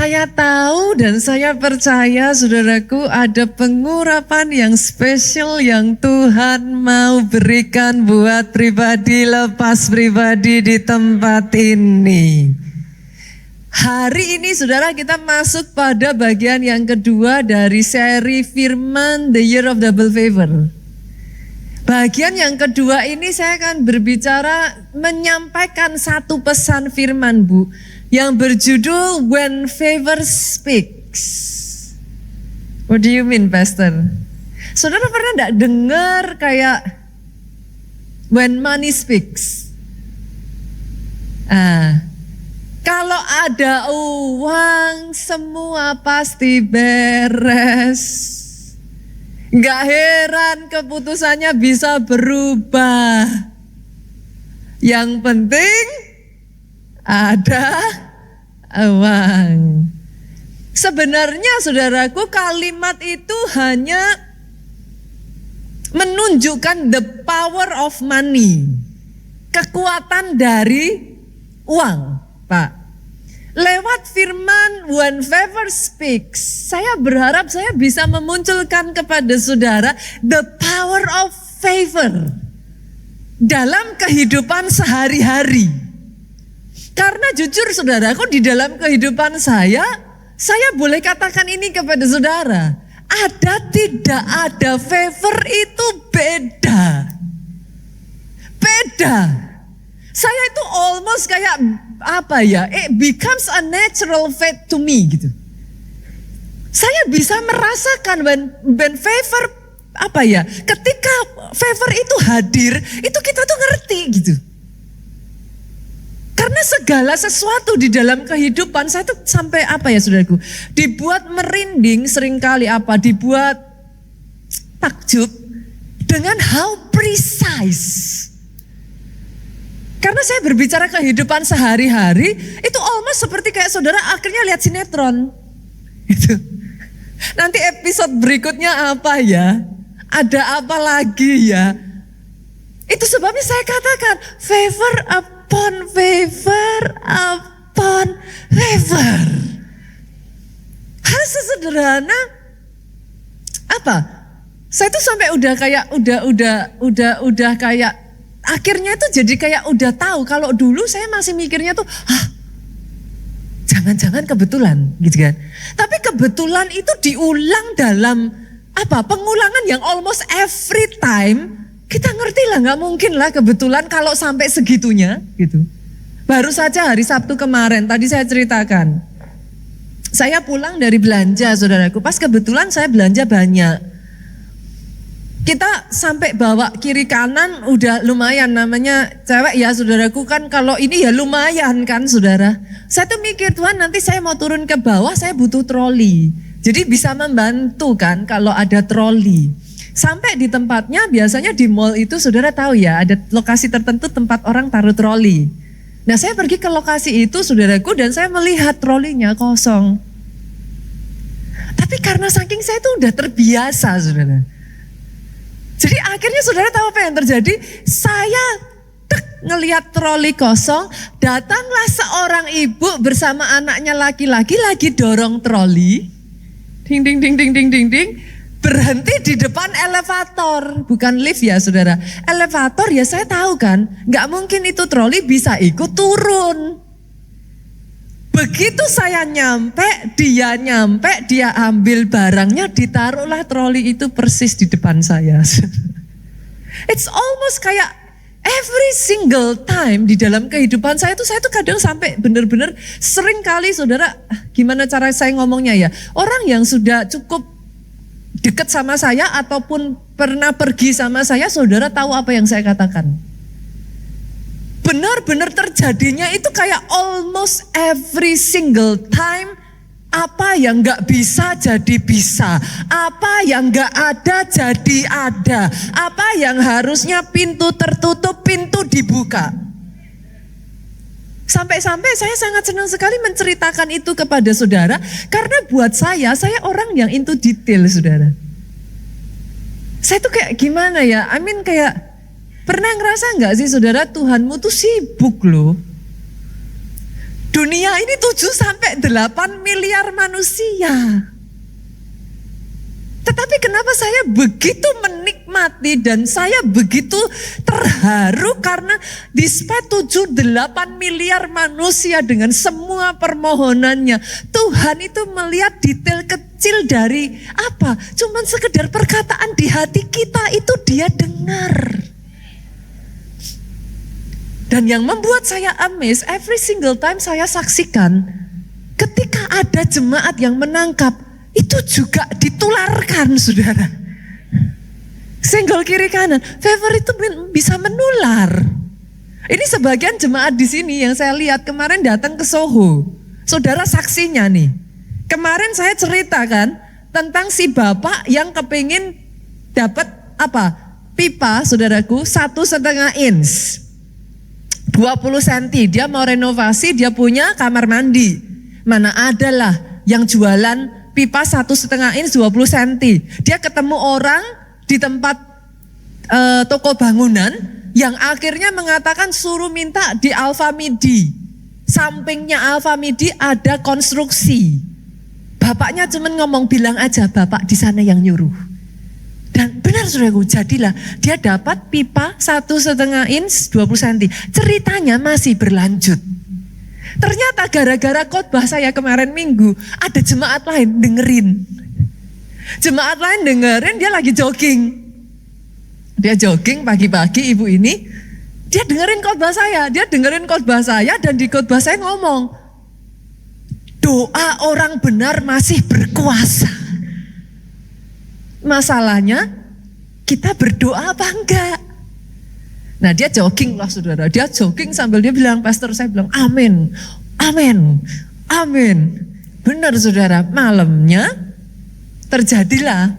Saya tahu dan saya percaya saudaraku ada pengurapan yang spesial yang Tuhan mau berikan buat pribadi lepas pribadi di tempat ini. Hari ini saudara kita masuk pada bagian yang kedua dari seri firman The Year of Double Favor. Bagian yang kedua ini saya akan berbicara menyampaikan satu pesan firman Bu. Yang berjudul When Favor Speaks. What do you mean, Pastor? Saudara pernah enggak dengar kayak When Money Speaks? Kalau ada uang semua pasti beres. Gak heran keputusannya bisa berubah. Yang penting ada uang. Sebenarnya saudaraku kalimat itu hanya menunjukkan the power of money. Kekuatan dari uang, Pak. Lewat firman When Favor Speaks, saya berharap saya bisa memunculkan kepada saudara the power of favor dalam kehidupan sehari-hari. Karena jujur saudaraku di dalam kehidupan saya boleh katakan ini kepada saudara. Ada tidak ada favor itu beda. Beda. Saya itu almost kayak it becomes a natural faith to me gitu. Saya bisa merasakan when favor ketika favor itu hadir, itu kita tuh ngerti gitu. Karena segala sesuatu di dalam kehidupan saya tuh sampai saudaraku, dibuat merinding seringkali dibuat takjub dengan how precise. Karena saya berbicara kehidupan sehari-hari, itu almost seperti kayak saudara akhirnya lihat sinetron. Gitu. Nanti episode berikutnya apa ya? Ada apa lagi ya? Itu sebabnya saya katakan favor upon favor upon favor. Hal sesederhana saya tuh sampai udah kayak akhirnya tuh jadi kayak udah tahu. Kalau dulu saya masih mikirnya tuh jangan-jangan kebetulan gitu kan. Tapi kebetulan itu diulang dalam pengulangan yang almost every time. Kita ngerti lah, gak mungkin lah kebetulan kalau sampai segitunya gitu. Baru saja hari Sabtu kemarin, tadi saya ceritakan. Saya pulang dari belanja saudaraku, pas kebetulan saya belanja banyak. Kita sampai bawa kiri kanan udah lumayan, namanya cewek ya saudaraku kan, kalau ini ya lumayan kan saudara. Saya tuh mikir Tuhan nanti saya mau turun ke bawah saya butuh troli. Jadi bisa membantu kan kalau ada troli. Sampai di tempatnya biasanya di mall itu saudara tahu ya ada lokasi tertentu tempat orang taruh troli. Nah saya pergi ke lokasi itu saudaraku dan saya melihat trolinya kosong. Tapi karena saking saya itu udah terbiasa saudara. Jadi akhirnya saudara tahu apa yang terjadi? Saya ngelihat troli kosong, datanglah seorang ibu bersama anaknya laki-laki lagi dorong troli. Ding ding ding ding ding ding ding. Berhenti di depan elevator, bukan lift ya saudara. Elevator ya saya tahu kan, gak mungkin itu troli bisa ikut turun. Begitu saya nyampe, dia ambil barangnya, ditaruhlah troli itu persis di depan saya. It's almost kayak every single time di dalam kehidupan saya tuh kadang sampai benar-benar sering kali saudara, gimana cara saya ngomongnya ya, orang yang sudah cukup dekat sama saya ataupun pernah pergi sama saya, saudara tahu apa yang saya katakan. Benar-benar terjadinya itu kayak almost every single time, apa yang gak bisa jadi bisa, apa yang gak ada jadi ada, apa yang harusnya pintu tertutup, pintu dibuka. Sampai-sampai saya sangat senang sekali menceritakan itu kepada saudara, karena buat saya orang yang into detail saudara. Saya tuh kayak gimana ya, kayak pernah ngerasa gak sih saudara Tuhanmu tuh sibuk loh. Dunia ini 7 sampai 8 miliar manusia. Tetapi kenapa saya begitu menikmati dan saya begitu terharu karena despite 7-8 miliar manusia dengan semua permohonannya, Tuhan itu melihat detail kecil dari apa? Cuman sekedar perkataan di hati kita itu Dia dengar. Dan yang membuat saya amazed every single time saya saksikan, ketika ada jemaat yang menangkap, itu juga ditularkan, saudara. Senggol kiri kanan, favor itu bisa menular. Ini sebagian jemaat di sini yang saya lihat kemarin datang ke Soho. Saudara saksinya nih. Kemarin saya ceritakan tentang si bapak yang kepingin dapat apa? Pipa, saudaraku, 1,5 inch. 20 cm, dia mau renovasi, dia punya kamar mandi. Mana adalah yang jualan pipa 1,5 inch 20 cm. Dia ketemu orang di tempat toko bangunan yang akhirnya mengatakan suruh minta di Alfamidi. Sampingnya Alfamidi ada konstruksi. Bapaknya cuma ngomong, bilang aja bapak di sana yang nyuruh. Dan benar saudaraku, jadilah dia dapat pipa 1,5 inch 20 cm. Ceritanya masih berlanjut. Ternyata gara-gara khotbah saya kemarin Minggu, ada jemaat lain dengerin. Jemaat lain dengerin, dia lagi jogging. Dia jogging pagi-pagi, ibu ini, dia dengerin khotbah saya. Dia dengerin khotbah saya dan di khotbah saya ngomong, doa orang benar masih berkuasa. Masalahnya, kita berdoa apa enggak? Nah dia jogging lah saudara, dia jogging sambil dia bilang, pastor saya bilang amin, amin, amin. Benar saudara, malamnya terjadilah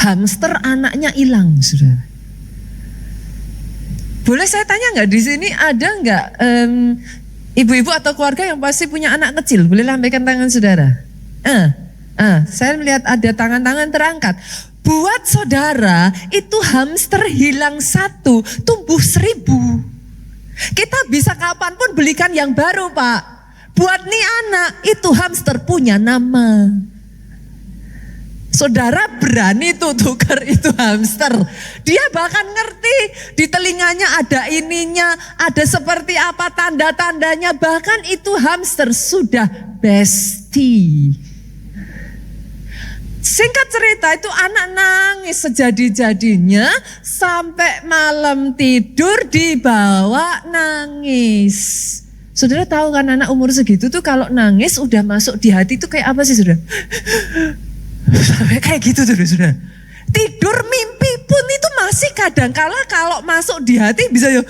hamster anaknya hilang saudara. Boleh saya tanya nggak di sini ada nggak ibu-ibu atau keluarga yang pasti punya anak kecil? Boleh lambaikan tangan saudara. Saya melihat ada tangan-tangan terangkat. Buat saudara, itu hamster hilang 1, tumbuh 1000. Kita bisa kapanpun belikan yang baru Pak. Buat nih anak, itu hamster punya nama. Saudara berani tuh tukar itu hamster. Dia bahkan ngerti, di telinganya ada ininya, ada seperti apa tanda-tandanya. Bahkan itu hamster sudah bestie. Singkat cerita itu anak nangis sejadi-jadinya sampai malam tidur dibawa nangis. Saudara tahu kan anak umur segitu tuh kalau nangis udah masuk di hati tuh kayak apa sih saudara? Sampai kayak gitu tuh saudara. Tidur mimpi pun itu masih kadang-kala kalau masuk di hati bisa ya.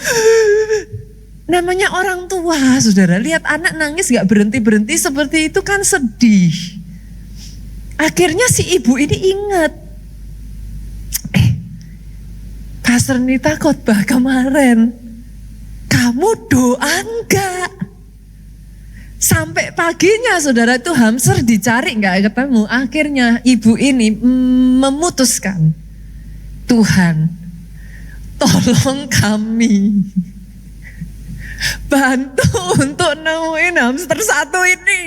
Namanya orang tua saudara, lihat anak nangis gak berhenti-berhenti seperti itu kan sedih. Akhirnya si ibu ini ingat, Pastor Nita khotbah kemarin, kamu doa enggak? Sampai paginya saudara itu hamster dicari enggak ketemu. Akhirnya ibu ini memutuskan, Tuhan tolong kami bantu untuk nemuin hamster 1 ini.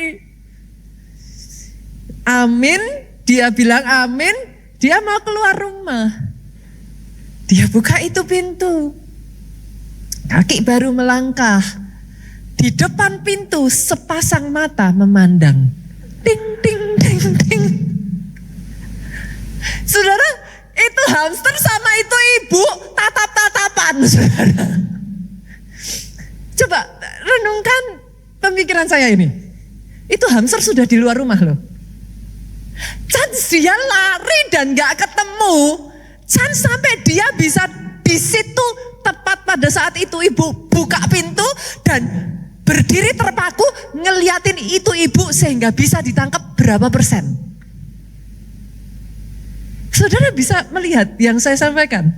Amin, dia bilang amin, dia mau keluar rumah. Dia buka itu pintu. Kaki baru melangkah. Di depan pintu sepasang mata memandang. Ding, ding, ding, ding. Saudara, itu hamster sama itu ibu tatap-tatapan, saudara. Coba renungkan pemikiran saya ini. Itu hamster sudah di luar rumah loh. Chance dia lari dan gak ketemu. Chance sampai dia bisa di situ tepat pada saat itu ibu buka pintu dan berdiri terpaku ngeliatin itu ibu sehingga bisa ditangkap berapa persen. Saudara bisa melihat yang saya sampaikan.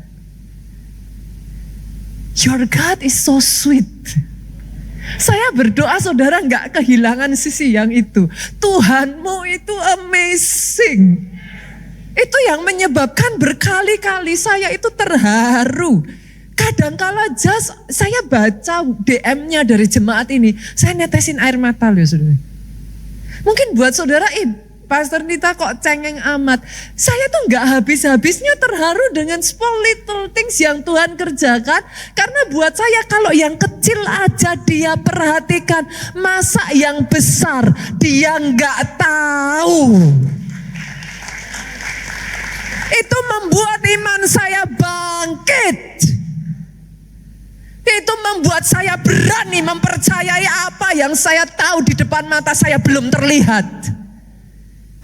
Your God is so sweet. Saya berdoa saudara gak kehilangan sisi yang itu. Tuhanmu itu amazing. Itu yang menyebabkan berkali-kali saya itu terharu. Kadangkala saya baca DM-nya dari jemaat ini, saya netesin air mata loh saudara. Mungkin buat saudara, Pastor Nita kok cengeng amat. Saya tuh gak habis-habisnya terharu dengan small little things yang Tuhan kerjakan. Karena buat saya kalau yang kecil aja dia perhatikan, masa yang besar dia gak tahu. Itu membuat iman saya bangkit. Itu membuat saya berani mempercayai apa yang saya tahu di depan mata saya belum terlihat.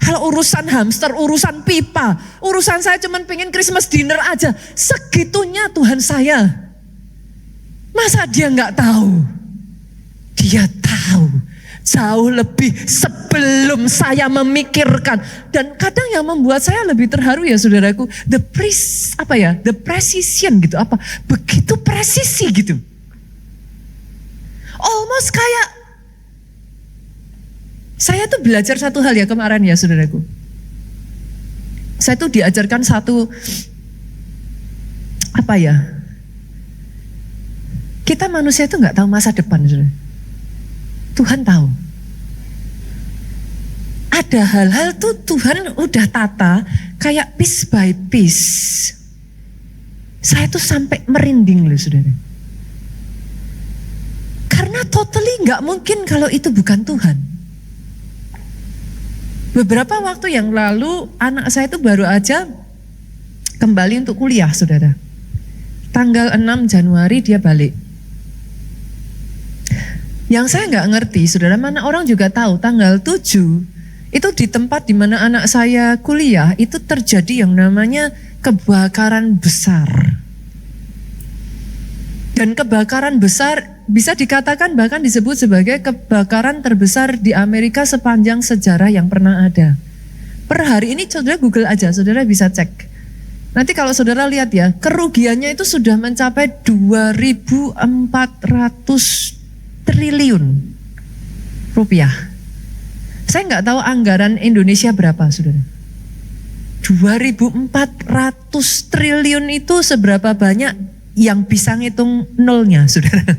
Kalau urusan hamster, urusan pipa, urusan saya cuma pengen Christmas dinner aja. Segitunya Tuhan saya. Masa dia gak tahu? Dia tahu. Jauh lebih sebelum saya memikirkan. Dan kadang yang membuat saya lebih terharu ya saudaraku, the precision gitu, begitu presisi gitu. Almost kayak, saya tuh belajar satu hal ya kemarin ya saudaraku. Saya tuh diajarkan satu, kita manusia itu gak tahu masa depan saudara. Tuhan tahu. Ada hal-hal tuh Tuhan udah tata kayak piece by piece. Saya tuh sampai merinding loh saudara. Karena totally gak mungkin kalau itu bukan Tuhan. Beberapa waktu yang lalu anak saya itu baru aja kembali untuk kuliah saudara. Tanggal 6 Januari dia balik. Yang saya nggak ngerti, saudara, mana orang juga tahu tanggal 7 itu di tempat di mana anak saya kuliah itu terjadi yang namanya kebakaran besar. Dan kebakaran besar bisa dikatakan bahkan disebut sebagai kebakaran terbesar di Amerika sepanjang sejarah yang pernah ada. Per hari ini saudara Google aja, saudara bisa cek. Nanti kalau saudara lihat ya, kerugiannya itu sudah mencapai 2.400 triliun rupiah. Saya nggak tahu anggaran Indonesia berapa, saudara. 2.400 triliun itu seberapa banyak yang bisa ngitung nolnya, saudara.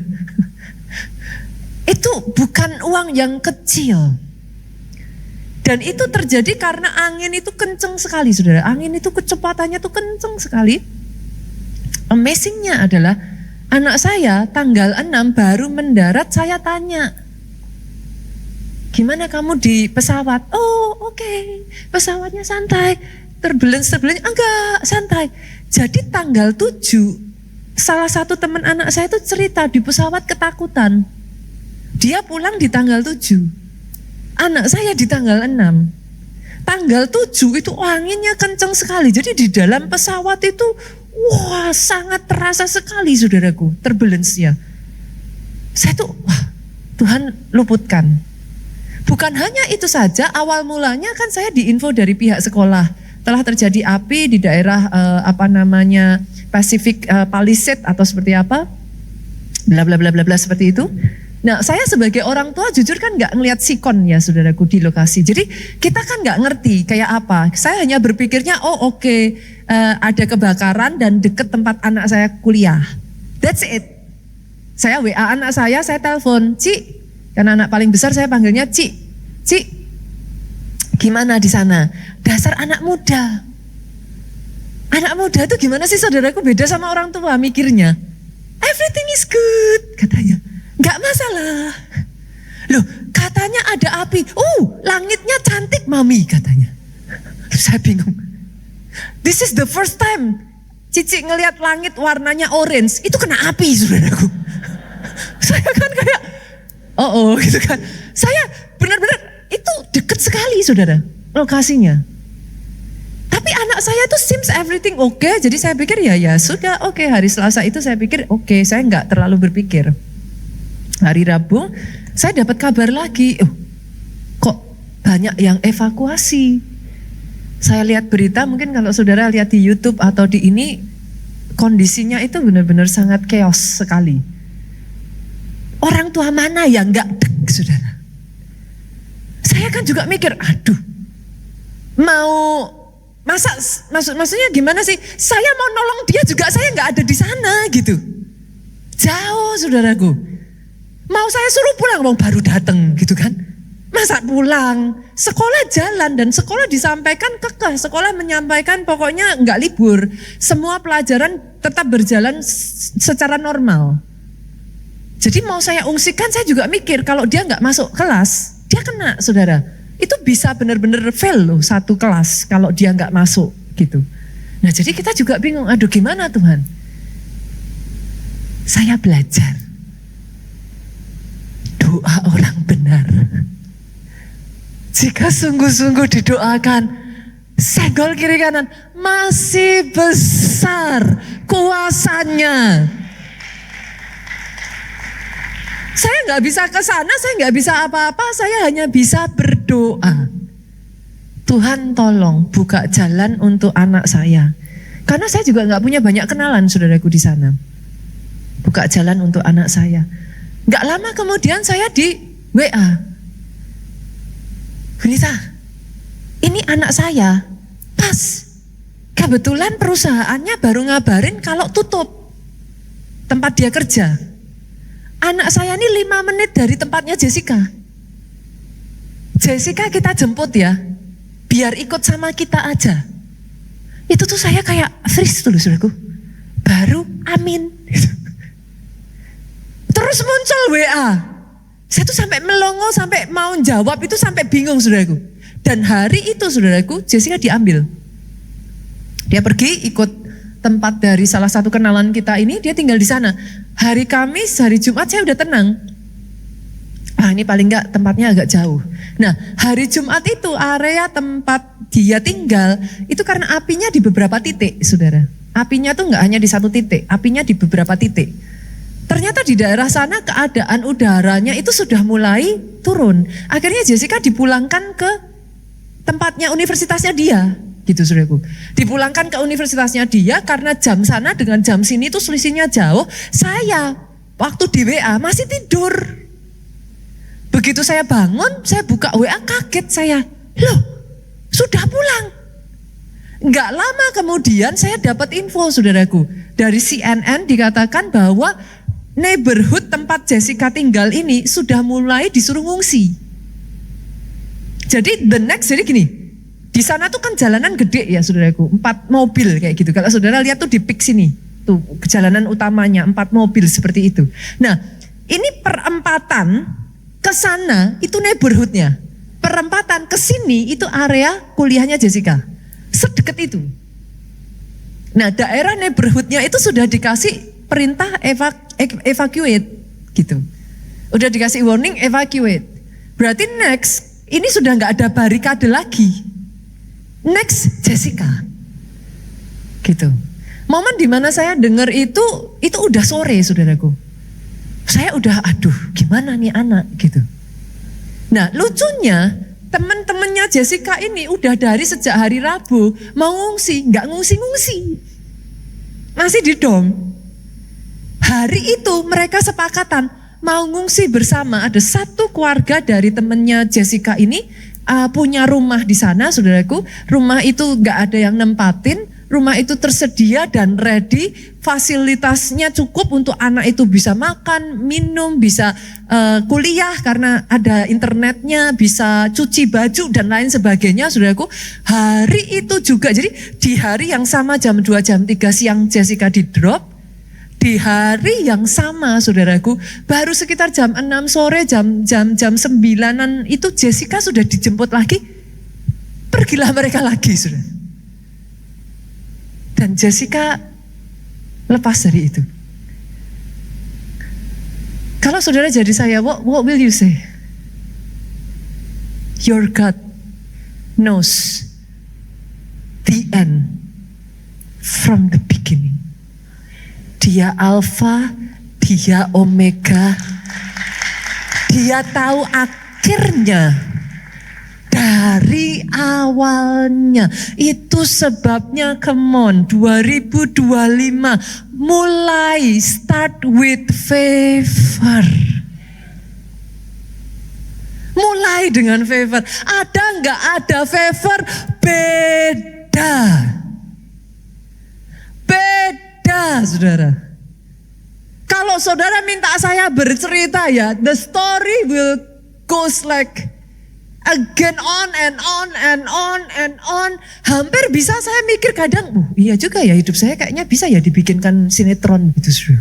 Itu bukan uang yang kecil. Dan itu terjadi karena angin itu kenceng sekali, saudara. Angin itu kecepatannya tuh kenceng sekali. Amazingnya adalah anak saya tanggal 6 baru mendarat, saya tanya, gimana kamu di pesawat? Oh oke, pesawatnya santai, turbulence, enggak, santai. Jadi tanggal 7, salah satu teman anak saya itu cerita di pesawat ketakutan. Dia pulang di tanggal 7, anak saya di tanggal 6. Tanggal 7 itu anginnya kenceng sekali, jadi di dalam pesawat itu wah, sangat terasa sekali saudaraku, turbulence-nya. Saya tuh, Tuhan luputkan. Bukan hanya itu saja, awal mulanya kan saya diinfo dari pihak sekolah. Telah terjadi api di daerah Pacific Palisade atau seperti apa. Bla bla bla bla bla seperti itu. Nah, saya sebagai orang tua jujur kan gak ngelihat sikon ya saudaraku di lokasi. Jadi kita kan gak ngerti kayak apa. Saya hanya berpikirnya, ada kebakaran dan deket tempat anak saya kuliah. That's it. Saya WA anak saya telepon, Ci, karena anak paling besar saya panggilnya Ci. Ci, gimana di sana? Dasar anak muda. Anak muda itu gimana sih saudaraku, beda sama orang tua mikirnya. Everything is good, katanya. Gak masalah. Loh, katanya ada api. Langitnya cantik mami, katanya. Saya bingung. This is the first time Cici ngelihat langit warnanya orange, itu kena api saudaraku. Saya kan kayak, gitu kan. Saya benar-benar itu deket sekali saudara, lokasinya. Tapi anak saya tuh seems everything okay, jadi saya pikir ya sudah oke. Hari Selasa itu saya pikir oke, saya nggak terlalu berpikir. Hari Rabu saya dapat kabar lagi, kok banyak yang evakuasi. Saya lihat berita, mungkin kalau saudara lihat di YouTube atau di ini, kondisinya itu benar-benar sangat chaos sekali. Orang tua mana yang gak deg, saudara? Saya kan juga mikir, maksudnya gimana sih? Saya mau nolong dia juga, saya gak ada di sana gitu. Jauh saudaraku. Mau saya suruh pulang, mau baru datang gitu kan. Masa pulang? Sekolah jalan dan sekolah disampaikan kekeh. Sekolah menyampaikan pokoknya enggak libur. Semua pelajaran tetap berjalan secara normal. Jadi mau saya ungsikan saya juga mikir kalau dia enggak masuk kelas, dia kena saudara. Itu bisa benar-benar fail loh satu kelas kalau dia enggak masuk gitu. Nah jadi kita juga bingung, aduh gimana Tuhan? Saya belajar. Doa orang benar. Jika sungguh-sungguh didoakan, senggol kiri kanan, masih besar kuasanya. Saya nggak bisa ke sana, saya nggak bisa apa-apa, saya hanya bisa berdoa. Tuhan tolong buka jalan untuk anak saya. Karena saya juga nggak punya banyak kenalan saudaraku di sana. Buka jalan untuk anak saya. Nggak lama kemudian saya di WA. Bunita, ini anak saya, pas. Kebetulan perusahaannya baru ngabarin kalau tutup tempat dia kerja. Anak saya ini 5 menit dari tempatnya Jessica. Jessica kita jemput ya, biar ikut sama kita aja. Itu tuh saya kayak freeze tuh saudaraku. Baru amin. Terus muncul WA. Saya tuh sampai melongo, sampai mau jawab itu sampai bingung saudaraku. Dan hari itu saudaraku, Jessica diambil. Dia pergi ikut tempat dari salah satu kenalan kita ini, dia tinggal di sana. Hari Kamis, hari Jumat saya udah tenang. Ini paling enggak tempatnya agak jauh. Nah hari Jumat itu area tempat dia tinggal, itu karena apinya di beberapa titik saudara. Apinya tuh enggak hanya di satu titik, apinya di beberapa titik. Ternyata di daerah sana keadaan udaranya itu sudah mulai turun. Akhirnya Jessica dipulangkan ke tempatnya universitasnya dia, gitu saudaraku. Dipulangkan ke universitasnya dia karena jam sana dengan jam sini itu selisihnya jauh. Saya waktu di WA masih tidur. Begitu saya bangun, saya buka WA kaget saya. Loh, sudah pulang. Enggak lama kemudian saya dapat info saudaraku. Dari CNN dikatakan bahwa neighborhood tempat Jessica tinggal ini sudah mulai disuruh ngungsi. Jadi the next, jadi gini, di sana tuh kan jalanan gede ya saudaraku, 4 mobil kayak gitu. Kalau saudara lihat tuh di pik sini, tuh jalanan utamanya 4 mobil seperti itu. Nah ini perempatan ke sana itu neighborhoodnya, perempatan ke sini itu area kuliahnya Jessica, sedekat itu. Nah daerah neighborhoodnya itu sudah dikasih perintah evacuate gitu. Udah dikasih warning evacuate. Berarti next ini sudah nggak ada barikade lagi. Next Jessica. Gitu. Momen dimana saya dengar itu udah sore saudaraku. Saya udah aduh gimana nih anak gitu. Nah lucunya teman-temannya Jessica ini udah dari sejak hari Rabu mau ngungsi, nggak ngungsi-ngungsi. Masih di dom. Hari itu mereka sepakatan mau ngungsi bersama. Ada satu keluarga dari temennya Jessica ini punya rumah di sana saudaraku. Rumah itu gak ada yang nempatin. Rumah itu tersedia dan ready. Fasilitasnya cukup untuk anak itu bisa makan, minum, bisa kuliah karena ada internetnya, bisa cuci baju dan lain sebagainya saudaraku. Hari itu juga, jadi di hari yang sama jam 2 jam 3 siang Jessica di drop. Di hari yang sama saudaraku, baru sekitar jam 6 sore, jam 9-an itu Jessica sudah dijemput lagi. Pergilah mereka lagi saudara. Dan Jessica lepas dari itu. Kalau saudara jadi saya, what will you say? Your God knows the end from the beginning. Dia Alfa, dia Omega, dia tahu akhirnya dari awalnya. Itu sebabnya come on 2025 mulai start with favor. Mulai dengan favor. Ada nggak ada favor? Beda. Beda saudara. Kalau saudara minta saya bercerita ya, the story will goes like again on and on and on and on. Hampir bisa saya mikir kadang, iya juga ya hidup saya kayaknya bisa ya dibikinkan sinetron gitu.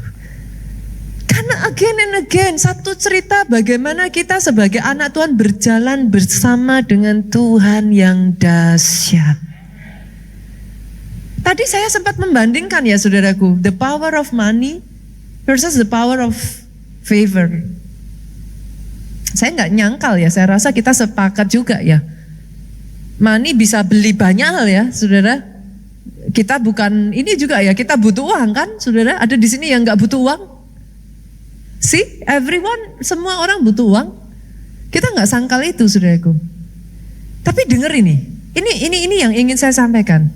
Karena again and again, satu cerita bagaimana kita sebagai anak Tuhan berjalan bersama dengan Tuhan yang dahsyat. Tadi saya sempat membandingkan ya saudaraku, the power of money versus the power of favor. Saya nggak nyangkal ya, saya rasa kita sepakat juga ya. Money bisa beli banyak hal ya saudara. Kita bukan, ini juga ya, kita butuh uang kan saudara. Ada di sini yang nggak butuh uang? See, everyone, semua orang butuh uang. Kita nggak sangkal itu saudaraku. Tapi dengar ini yang ingin saya sampaikan.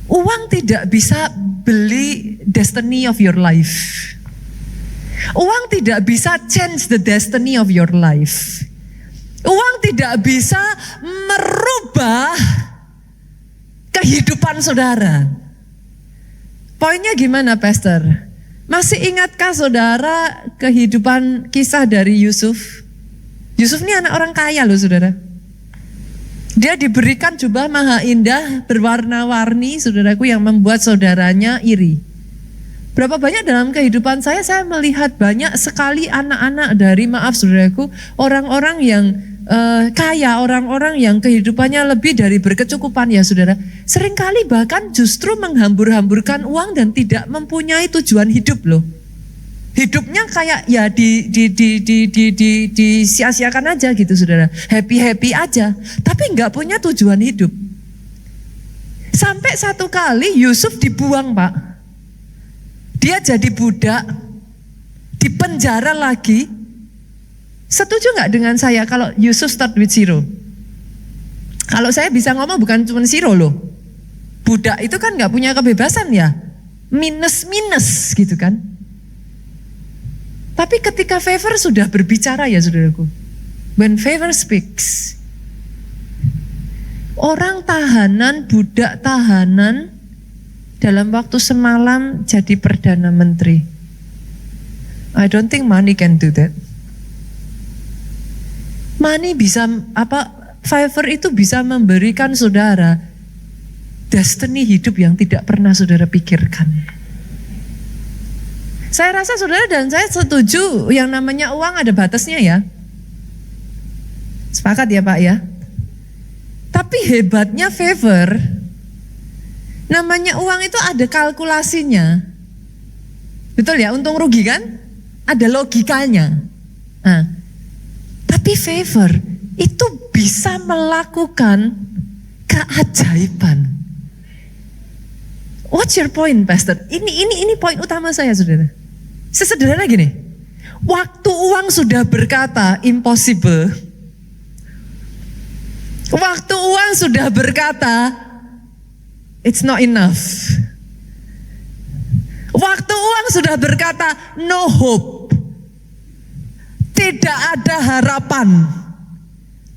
Uang tidak bisa beli destiny of your life. Uang tidak bisa change the destiny of your life. Uang tidak bisa merubah kehidupan saudara. Poinnya gimana, Pastor? Masih ingatkah saudara kehidupan kisah dari Yusuf? Yusuf ini anak orang kaya loh saudara. Dia diberikan jubah maha indah berwarna-warni saudaraku yang membuat saudaranya iri. Berapa banyak dalam kehidupan saya melihat banyak sekali anak-anak dari saudaraku, orang-orang yang kaya, orang-orang yang kehidupannya lebih dari berkecukupan ya saudara. Seringkali bahkan justru menghambur-hamburkan uang dan tidak mempunyai tujuan hidup loh. Hidupnya kayak ya disia-siakan aja gitu saudara. Happy-happy aja. Tapi gak punya tujuan hidup. Sampai satu kali Yusuf dibuang Pak. Dia jadi budak. Dipenjara lagi. Setuju gak dengan saya kalau Yusuf start with zero? Kalau saya bisa ngomong bukan cuma zero loh. Budak itu kan gak punya kebebasan ya. Minus-minus gitu kan. Tapi ketika favor sudah berbicara ya saudaraku. When favor speaks. Orang tahanan, budak tahanan dalam waktu semalam jadi Perdana Menteri. I don't think money can do that. Money bisa, favor itu bisa memberikan saudara destiny hidup yang tidak pernah saudara pikirkan. Saya rasa saudara dan saya setuju yang namanya uang ada batasnya ya. Sepakat ya Pak ya. Tapi hebatnya favor, namanya uang itu ada kalkulasinya. Betul ya, untung rugi kan? Ada logikanya. Nah, tapi favor itu bisa melakukan keajaiban. What's your point, Pastor? Ini poin utama saya, saudara. Sesederhana gini, waktu uang sudah berkata impossible, waktu uang sudah berkata it's not enough, waktu uang sudah berkata no hope, tidak ada harapan,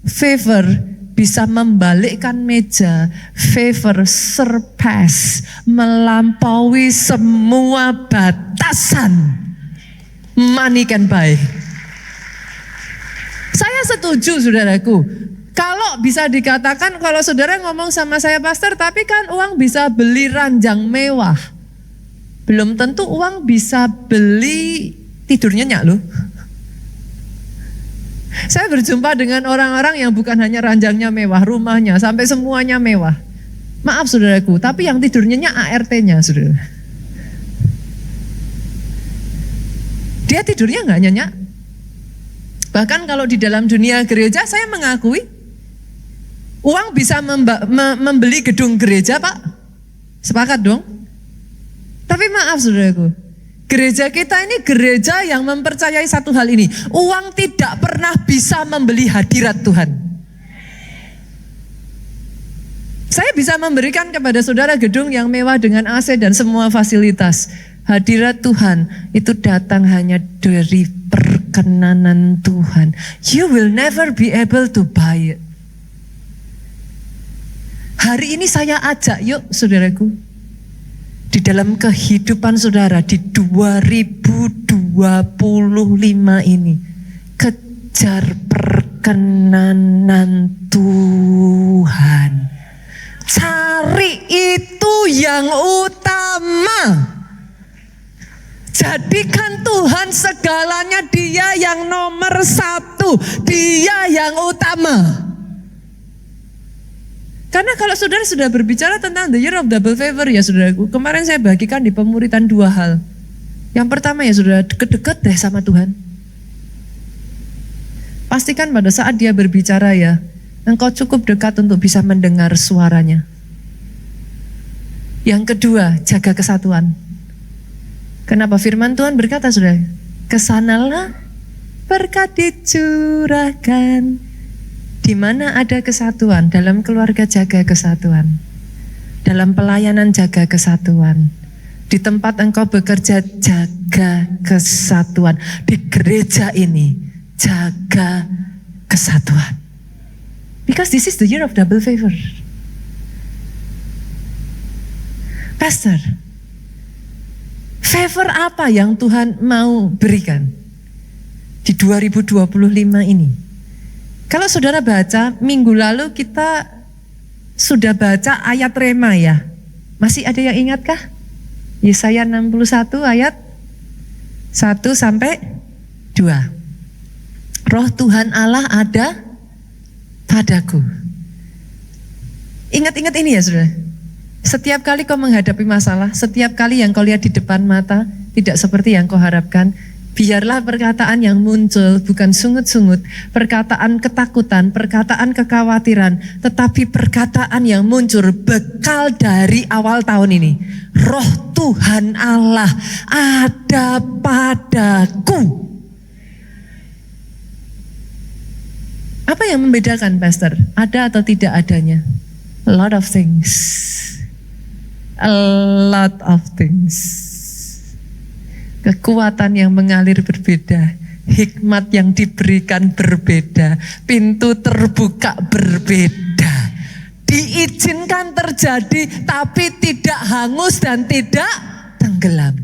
favor bisa membalikkan meja. Favor surpass, melampaui semua batasan. Money can buy. Saya setuju saudaraku. Kalau bisa dikatakan, kalau saudara ngomong sama saya pastor, tapi kan uang bisa beli ranjang mewah. Belum tentu uang bisa beli tidur nyenyak loh. Saya berjumpa dengan orang-orang yang bukan hanya ranjangnya mewah, rumahnya sampai semuanya mewah. Maaf saudaraku, tapi yang tidur nyenyak ART-nya saudara. Dia tidurnya nggak nyenyak. Bahkan kalau di dalam dunia gereja saya mengakui uang bisa membeli gedung gereja Pak. Sepakat dong? Tapi maaf saudaraku, gereja kita ini gereja yang mempercayai satu hal ini. Uang tidak pernah bisa membeli hadirat Tuhan. Saya bisa memberikan kepada saudara gedung yang mewah dengan AC dan semua fasilitas. Hadirat Tuhan itu datang hanya dari perkenanan Tuhan. You will never be able to buy it. Hari ini saya ajak yuk saudaraku. di dalam kehidupan saudara di 2025 ini. Kejar perkenanan Tuhan. Cari itu yang utama. Jadikan Tuhan segalanya, Dia yang nomor satu, Dia yang utama. Karena kalau saudara sudah berbicara tentang the year of double favor ya saudaraku, kemarin saya bagikan di pemuritan 2 hal. Yang pertama ya saudara, deket-deket deh sama Tuhan. Pastikan pada saat Dia berbicara ya, engkau cukup dekat untuk bisa mendengar suaranya. Yang kedua, jaga kesatuan. Kenapa firman Tuhan berkata saudara, kesanalah berkat dicurahkan. Di mana ada kesatuan, dalam keluarga jaga kesatuan. Dalam pelayanan jaga kesatuan. Di tempat engkau bekerja jaga kesatuan. Di gereja ini jaga kesatuan. Because this is the year of double favor. Pastor, favor apa yang Tuhan mau berikan di 2025 ini? Kalau saudara baca, minggu lalu kita sudah baca ayat Rema ya. Masih ada yang ingatkah? Yesaya 61 ayat 1 sampai 2. Roh Tuhan Allah ada padaku. Ingat-ingat ini ya saudara. Setiap kali kau menghadapi masalah, setiap kali yang kau lihat di depan mata tidak seperti yang kau harapkan, biarlah perkataan yang muncul bukan sungut-sungut, perkataan ketakutan, perkataan kekhawatiran, tetapi perkataan yang muncul bekal dari awal tahun ini. Roh Tuhan Allah ada padaku. Apa yang membedakan, Pastor? Ada atau tidak adanya? A lot of things. A lot of things. Kekuatan yang mengalir berbeda, hikmat yang diberikan berbeda, pintu terbuka berbeda. Diizinkan terjadi tapi tidak hangus dan tidak tenggelam.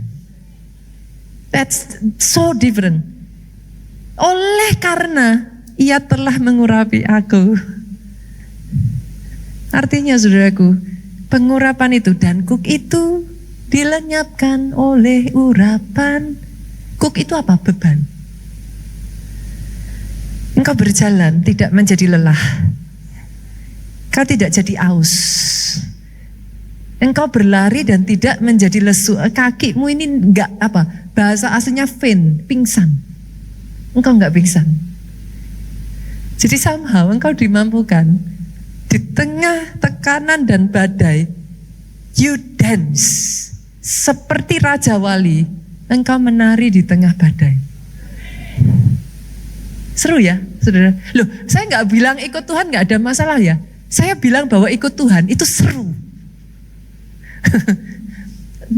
That's so different. Oleh karena Ia telah mengurapi aku. Artinya saudaraku, pengurapan itu dan kuk itu dilenyapkan oleh urapan. Kuk itu apa? Beban. Engkau berjalan tidak menjadi lelah. Kau tidak jadi aus. Engkau berlari dan tidak menjadi lesu. Kakimu ini enggak apa? Bahasa aslinya faint, pingsan. Engkau enggak pingsan. Jadi somehow engkau dimampukan di tengah tekanan dan badai, you dance. Seperti Raja Wali, engkau menari di tengah badai. Seru ya, saudara? Loh, saya nggak bilang ikut Tuhan nggak ada masalah ya. Saya bilang bahwa ikut Tuhan itu seru.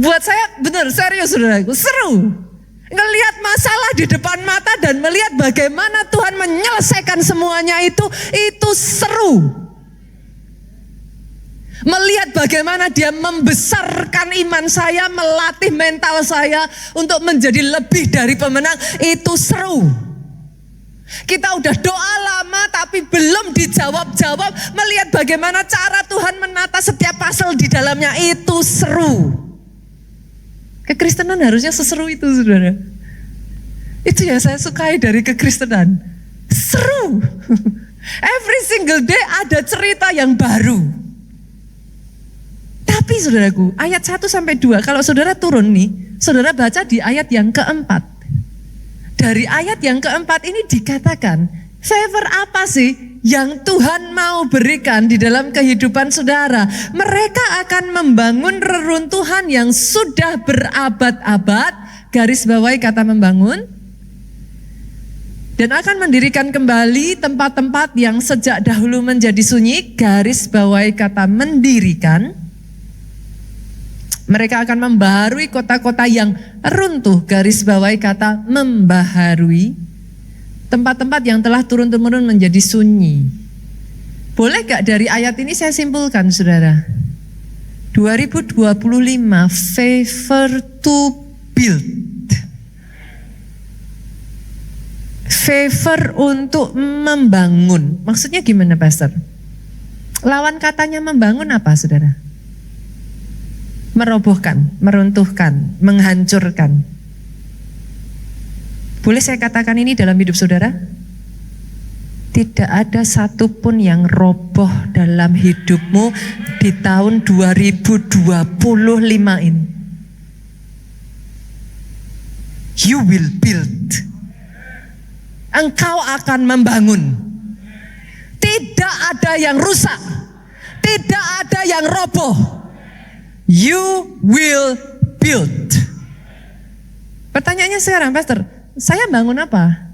Buat saya benar serius saudaraku, seru. Ngelihat masalah di depan mata dan melihat bagaimana Tuhan menyelesaikan semuanya itu seru. Melihat bagaimana Dia membesarkan iman saya, melatih mental saya untuk menjadi lebih dari pemenang, itu seru. Kita udah doa lama tapi belum dijawab-jawab, melihat bagaimana cara Tuhan menata setiap pasal di dalamnya, itu seru. Kekristenan harusnya seseru itu saudara. Itu yang saya sukai dari kekristenan. Seru. Every single day ada cerita yang baru. Tapi saudaraku, ayat 1 sampai 2, kalau saudara turun nih, saudara baca di ayat yang keempat. Dari ayat yang keempat ini dikatakan, favor apa sih yang Tuhan mau berikan di dalam kehidupan saudara? Mereka akan membangun reruntuhan yang sudah berabad-abad, garis bawahi kata membangun, dan akan mendirikan kembali tempat-tempat yang sejak dahulu menjadi sunyi, garis bawahi kata mendirikan. Mereka akan membaharui kota-kota yang runtuh, garis bawahi kata membaharui. Tempat-tempat yang telah turun-temurun menjadi sunyi. Boleh gak dari ayat ini saya simpulkan saudara? 2025 favor to build. Favor untuk membangun. Maksudnya gimana, Pastor? Lawan katanya membangun apa, saudara? Merobohkan, meruntuhkan, menghancurkan. Boleh saya katakan ini dalam hidup saudara? Tidak ada satupun yang roboh dalam hidupmu di tahun 2025 ini. You will build. Engkau akan membangun. Tidak ada yang rusak. Tidak ada yang roboh. You will build. Pertanyaannya sekarang, Pastor, saya bangun apa?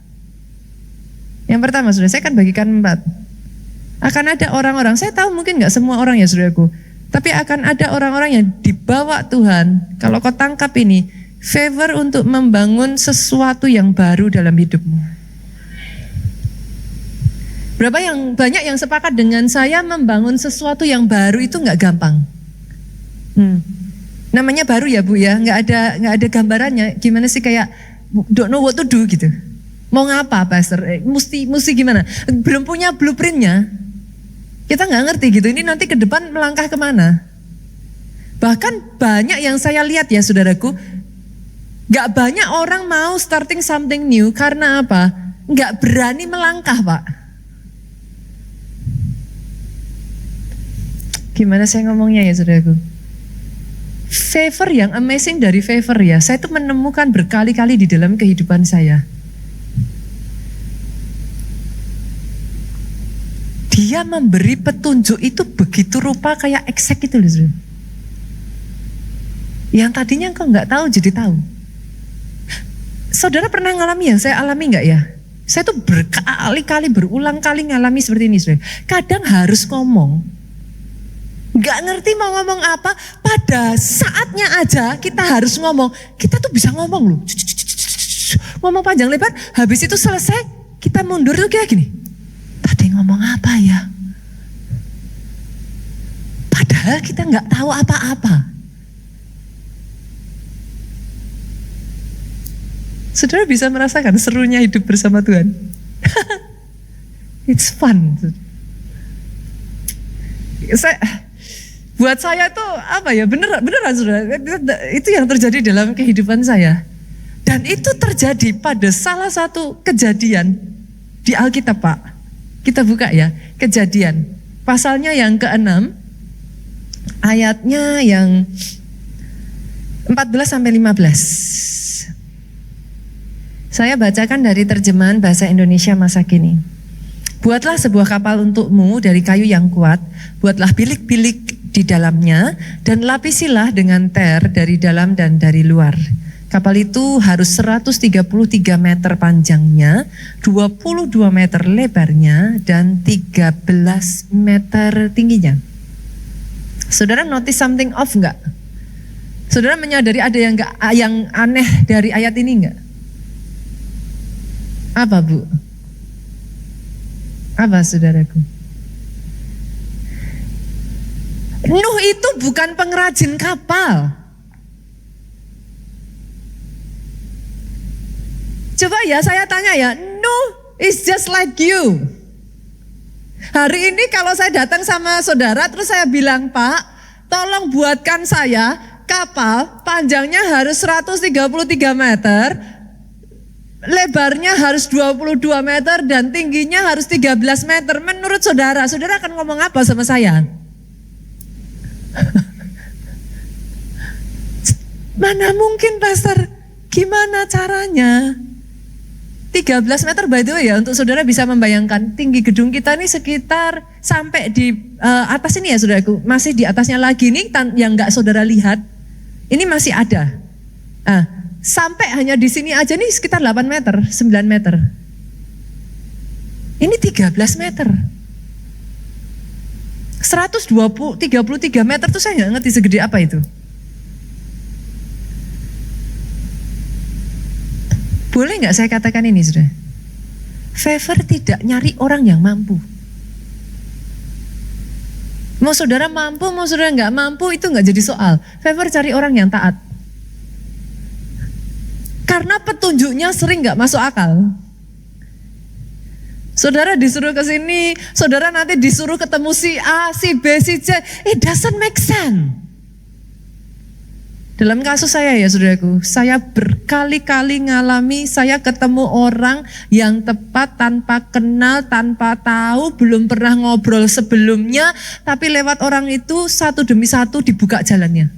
Yang pertama, saudara, saya akan bagikan 4. Akan ada orang-orang, saya tahu mungkin gak semua orang ya saudaraku, tapi akan ada orang-orang yang dibawa Tuhan. Kalau kau tangkap ini, favor untuk membangun sesuatu yang baru dalam hidupmu. Banyak yang sepakat dengan saya membangun sesuatu yang baru itu nggak gampang. Namanya baru ya Bu ya, nggak ada gambarannya. Gimana sih kayak don't know what to do gitu. Mau ngapa Pastor? Mesti gimana? Belum punya blueprintnya. Kita nggak ngerti gitu. Ini nanti ke depan melangkah kemana? Bahkan banyak yang saya lihat ya saudaraku, nggak banyak orang mau starting something new karena apa? Nggak berani melangkah Pak. Gimana saya ngomongnya ya saudaraku? Favor yang amazing dari favor ya, saya tuh menemukan berkali-kali di dalam kehidupan saya. Dia memberi petunjuk itu begitu rupa kayak exact itu loh saudara. Yang tadinya kau nggak tahu jadi tahu. Saudara pernah ngalami yang saya alami nggak ya? Saya tuh berkali-kali berulang kali ngalami seperti ini saudara. Kadang harus ngomong. Gak ngerti mau ngomong apa, pada saatnya aja kita harus ngomong. Kita tuh bisa ngomong loh. Ngomong panjang lebar, habis itu selesai, kita mundur tuh kayak gini. Tadi ngomong apa ya? Padahal kita gak tahu apa-apa. Saudara bisa merasakan serunya hidup bersama Tuhan. It's fun. Buat saya tuh apa ya, beneran saudara, itu yang terjadi dalam kehidupan saya. Dan itu terjadi pada salah satu kejadian di Alkitab Pak. Kita buka ya, Kejadian. Pasalnya yang ke-6, ayatnya yang 14-15. Saya bacakan dari terjemahan bahasa Indonesia masa kini. Buatlah sebuah kapal untukmu dari kayu yang kuat, buatlah bilik-bilik di dalamnya dan lapisilah dengan ter dari dalam dan dari luar. Kapal itu harus 133 meter panjangnya, 22 meter lebarnya dan 13 meter tingginya. Saudara notice something off enggak? Saudara menyadari ada yang aneh dari ayat ini enggak? Apa Bu? Apa saudaraku? Nuh itu bukan pengrajin kapal. Coba ya saya tanya ya, Nuh is just like you. Hari ini kalau saya datang sama saudara terus saya bilang, Pak, tolong buatkan saya kapal panjangnya harus 133 meter, lebarnya harus 22 meter dan tingginya harus 13 meter. Menurut saudara akan ngomong apa sama saya? Mana mungkin Pastor, gimana caranya? 13 meter by the way ya, untuk saudara bisa membayangkan tinggi gedung kita ini sekitar sampai di atas ini ya saudaraku, masih di atasnya lagi nih yang gak saudara lihat, ini masih ada. Sampai hanya di sini aja nih sekitar 8 meter, 9 meter. Ini 13 meter. 133 meter tuh saya gak ngerti segede apa itu. Boleh gak saya katakan ini sudah? Favor tidak nyari orang yang mampu. Mau saudara mampu, mau saudara nggak mampu, itu nggak jadi soal. Favor cari orang yang taat. Karena petunjuknya sering nggak masuk akal. Saudara disuruh ke sini, saudara nanti disuruh ketemu si A, si B, si C. It doesn't make sense. Dalam kasus saya ya saudaraku, saya berkali-kali ngalami saya ketemu orang yang tepat tanpa kenal, tanpa tahu, belum pernah ngobrol sebelumnya, tapi lewat orang itu satu demi satu dibuka jalannya.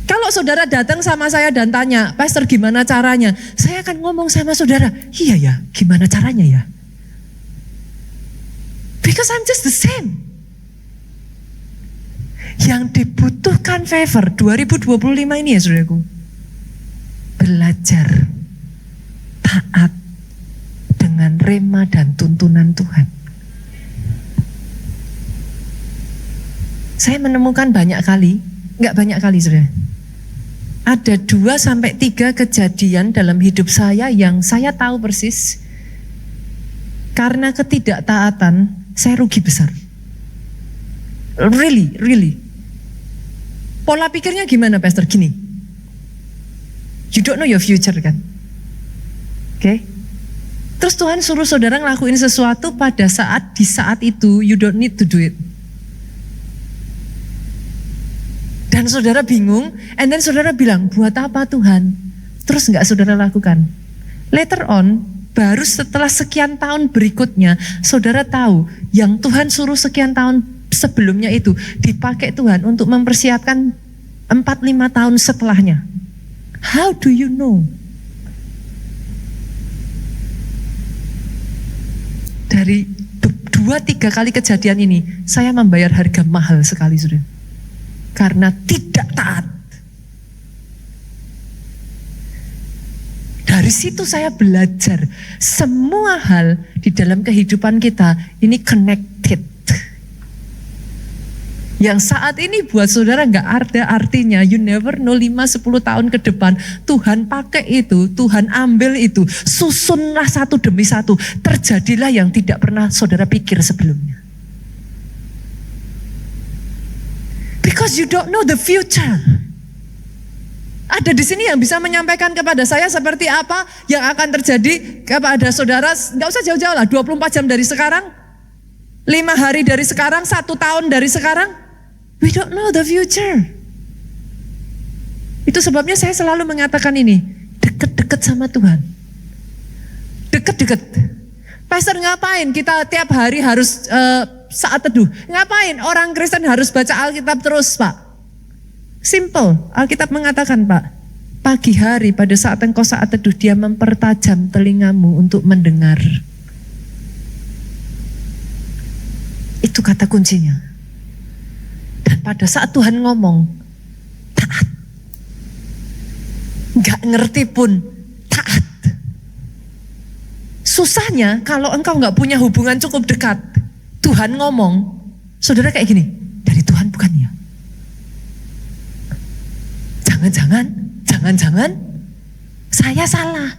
Kalau saudara datang sama saya dan tanya, Pastor gimana caranya? Saya akan ngomong sama saudara, iya ya, gimana caranya ya? Because I'm just the same. Yang dibutuhkan Favor 2025 ini ya saudaraku, belajar taat dengan rema dan tuntunan Tuhan. Saya menemukan banyak kali, enggak banyak kali saudara, ada 2-3 kejadian dalam hidup saya yang saya tahu persis karena ketidaktaatan saya rugi besar. Really. Pola pikirnya gimana Pastor? Gini, you don't know your future kan? Oke? Terus Tuhan suruh saudara ngelakuin sesuatu pada di saat itu you don't need to do it. Dan saudara bingung, and then saudara bilang, buat apa Tuhan? Terus enggak saudara lakukan. Later on, baru setelah sekian tahun berikutnya, saudara tahu yang Tuhan suruh sekian tahun sebelumnya itu dipakai Tuhan untuk mempersiapkan 4-5 tahun setelahnya. How do you know? Dari 2-3 kali kejadian ini, saya membayar harga mahal sekali saudara. Karena tidak taat. Dari situ saya belajar semua hal di dalam kehidupan kita ini connected. Yang saat ini buat saudara gak ada artinya, you never know 5-10 tahun ke depan Tuhan pakai itu, Tuhan ambil itu, susunlah satu demi satu, terjadilah yang tidak pernah saudara pikir sebelumnya. Because you don't know the future. Ada di sini yang bisa menyampaikan kepada saya seperti apa yang akan terjadi kepada saudara. Gak usah jauh-jauh lah, 24 jam dari sekarang, 5 hari dari sekarang, 1 tahun dari sekarang. We don't know the future. Itu sebabnya saya selalu mengatakan ini, deket-deket sama Tuhan. Deket-deket. Pastor ngapain kita tiap hari harus saat teduh? Ngapain orang Kristen harus baca Alkitab terus Pak? Simple, Alkitab mengatakan Pak, pagi hari pada saat engkau saat teduh dia mempertajam telingamu untuk mendengar. Itu kata kuncinya. Dan pada saat Tuhan ngomong, taat. Gak ngerti pun, taat. Susahnya kalau engkau gak punya hubungan cukup dekat, Tuhan ngomong, saudara kayak gini, dari Tuhan bukan ya? Jangan-jangan, saya salah.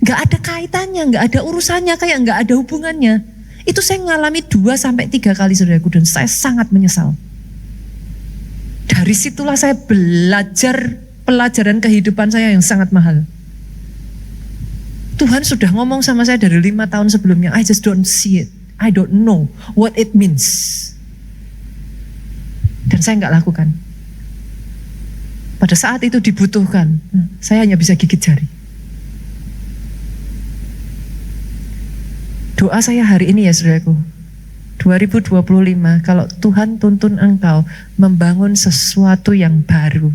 Gak ada kaitannya, gak ada urusannya, kayak gak ada hubungannya. Itu saya ngalami 2-3 kali saudaraku, dan saya sangat menyesal. Dari situlah saya belajar pelajaran kehidupan saya yang sangat mahal. Tuhan sudah ngomong sama saya dari 5 tahun sebelumnya, I just don't see it. I don't know what it means. Dan saya nggak lakukan. Pada saat itu dibutuhkan, saya hanya bisa gigit jari. Doa saya hari ini ya saudaraku, 2025, kalau Tuhan tuntun engkau membangun sesuatu yang baru,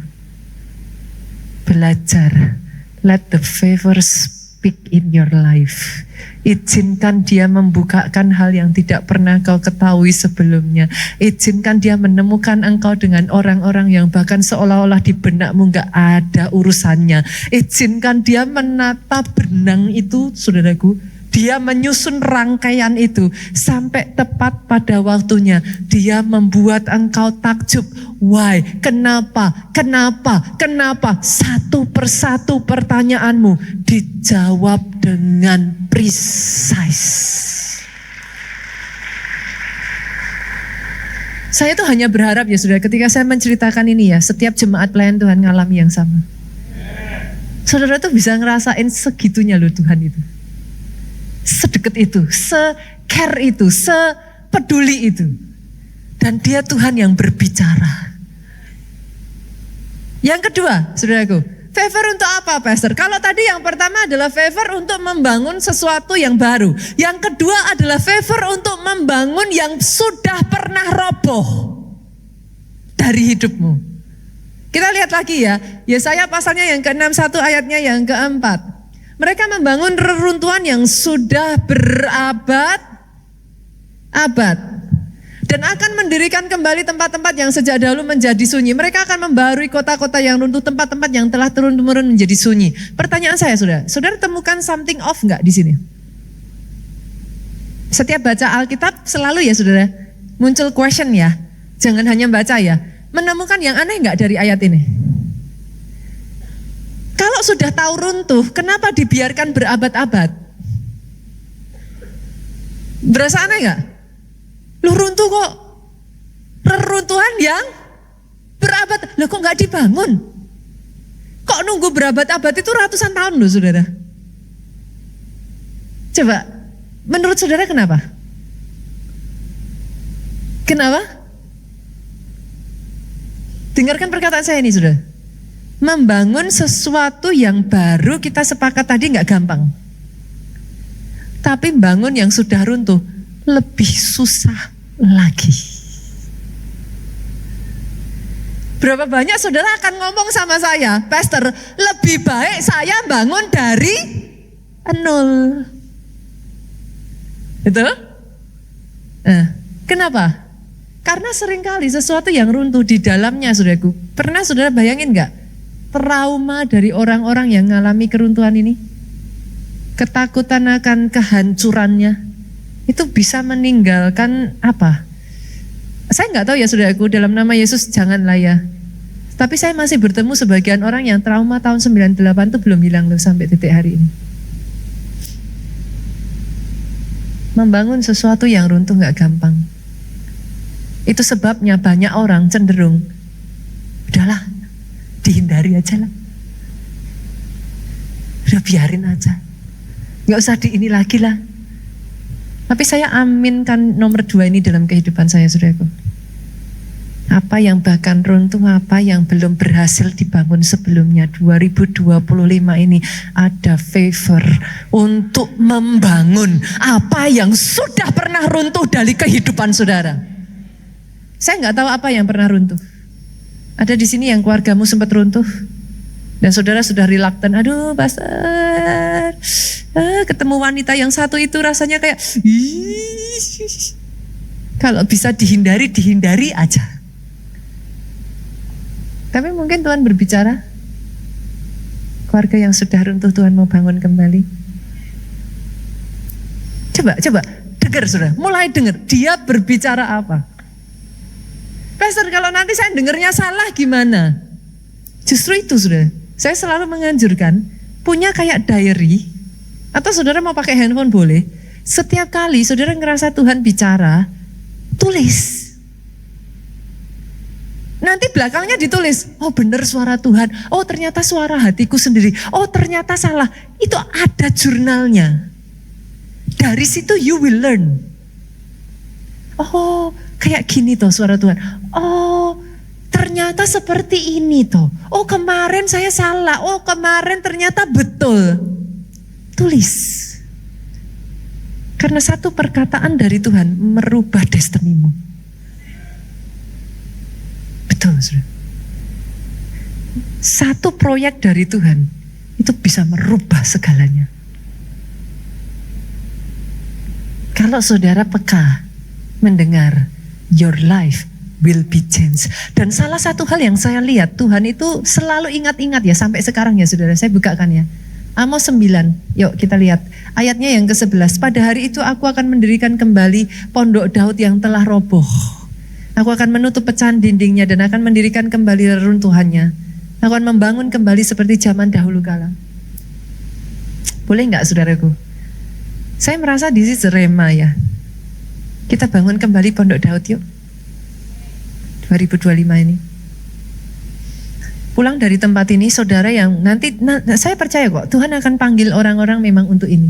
belajar, let the favor speak in your life. Izinkan dia membukakan hal yang tidak pernah kau ketahui sebelumnya. Izinkan dia menemukan engkau dengan orang-orang yang bahkan seolah-olah di benakmu gak ada urusannya. Izinkan dia menata benang itu, saudaraku. Dia menyusun rangkaian itu sampai tepat pada waktunya. Dia membuat engkau takjub. Why? Kenapa? Satu persatu pertanyaanmu dijawab dengan precise. Saya tuh hanya berharap ya saudara, ketika saya menceritakan ini ya, setiap jemaat pelayan Tuhan ngalami yang sama. Saudara tuh bisa ngerasain segitunya loh Tuhan itu. Sedekat itu, se-care itu, sepeduli itu. Dan dia Tuhan yang berbicara. Yang kedua, saudaraku, favor untuk apa, Pastor? Kalau tadi yang pertama adalah favor untuk membangun sesuatu yang baru. Yang kedua adalah favor untuk membangun yang sudah pernah roboh dari hidupmu. Kita lihat lagi ya, Yesaya pasalnya yang ke-61 ayatnya yang ke-4. Mereka membangun reruntuhan yang sudah berabad-abad. Dan akan mendirikan kembali tempat-tempat yang sejak dahulu menjadi sunyi. Mereka akan membarui kota-kota yang runtuh, tempat-tempat yang telah turun-temurun menjadi sunyi. Pertanyaan saya, saudara temukan something off nggak di sini? Setiap baca Alkitab selalu ya saudara, muncul question ya. Jangan hanya baca ya. Menemukan yang aneh nggak dari ayat ini? Kalau sudah tahu runtuh, kenapa dibiarkan berabad-abad? Berasa aneh nggak? Lu runtuh kok, reruntuhan yang berabad, loh kok gak dibangun? Kok nunggu berabad-abad itu ratusan tahun loh saudara? Coba, menurut saudara kenapa? Kenapa? Dengarkan perkataan saya ini saudara. Membangun sesuatu yang baru kita sepakat tadi gak gampang. Tapi bangun yang sudah runtuh lebih susah lagi. Berapa banyak saudara akan ngomong sama saya, Pastor, lebih baik saya bangun dari nol. Betul? Kenapa? Karena seringkali sesuatu yang runtuh di dalamnya, saudaraku. Pernah saudara bayangin gak? Trauma dari orang-orang yang mengalami keruntuhan ini. Ketakutan akan kehancurannya. Itu bisa meninggalkan apa? Saya nggak tahu ya saudaraku, dalam nama Yesus janganlah ya. Tapi saya masih bertemu sebagian orang yang trauma tahun 98 itu belum hilang loh sampai titik hari ini. Membangun sesuatu yang runtuh nggak gampang. Itu sebabnya banyak orang cenderung, udahlah, dihindari aja lah. Udah biarin aja. Nggak usah di ini lagi lah. Tapi saya aminkan nomor 2 ini dalam kehidupan saya, saudaraku. Apa yang bahkan runtuh, apa yang belum berhasil dibangun sebelumnya, 2025 ini ada favor untuk membangun apa yang sudah pernah runtuh dari kehidupan saudara. Saya nggak tahu apa yang pernah runtuh. Ada di sini yang keluargamu sempat runtuh dan saudara sudah reluctant. Aduh, Pastor, ketemu wanita yang satu itu rasanya kayak kalau bisa dihindari, dihindari aja. Tapi mungkin Tuhan berbicara, keluarga yang sudah runtuh Tuhan mau bangun kembali. Coba dengar saudara, mulai dengar dia berbicara apa. Pastor, kalau nanti saya dengarnya salah gimana? Justru itu saudara, saya selalu menganjurkan punya kayak diary, atau saudara mau pakai handphone boleh. Setiap kali saudara ngerasa Tuhan bicara, tulis. Nanti belakangnya ditulis, oh benar suara Tuhan, oh ternyata suara hatiku sendiri, oh ternyata salah. Itu ada jurnalnya. Dari situ you will learn. Oh kayak gini toh suara Tuhan. Oh ternyata seperti ini toh. Oh kemarin saya salah, oh kemarin ternyata betul. Tulis. Karena satu perkataan dari Tuhan merubah destinimu. Betul, saudara. Satu proyek dari Tuhan itu bisa merubah segalanya. Kalau saudara peka mendengar, your life will be changed. Dan salah satu hal yang saya lihat, Tuhan itu selalu ingat-ingat ya sampai sekarang ya saudara. Saya bukakan ya. Amos 9, yuk kita lihat ayatnya yang ke-11. Pada hari itu aku akan mendirikan kembali pondok Daud yang telah roboh. Aku akan menutup pecahan dindingnya dan akan mendirikan kembali reruntuhannya. Aku akan membangun kembali seperti zaman dahulu kala. Boleh enggak saudaraku? Saya merasa this is rema ya. Kita bangun kembali pondok Daud yuk. 2025 ini. Pulang dari tempat ini, saudara yang nanti, saya percaya kok Tuhan akan panggil orang-orang memang untuk ini.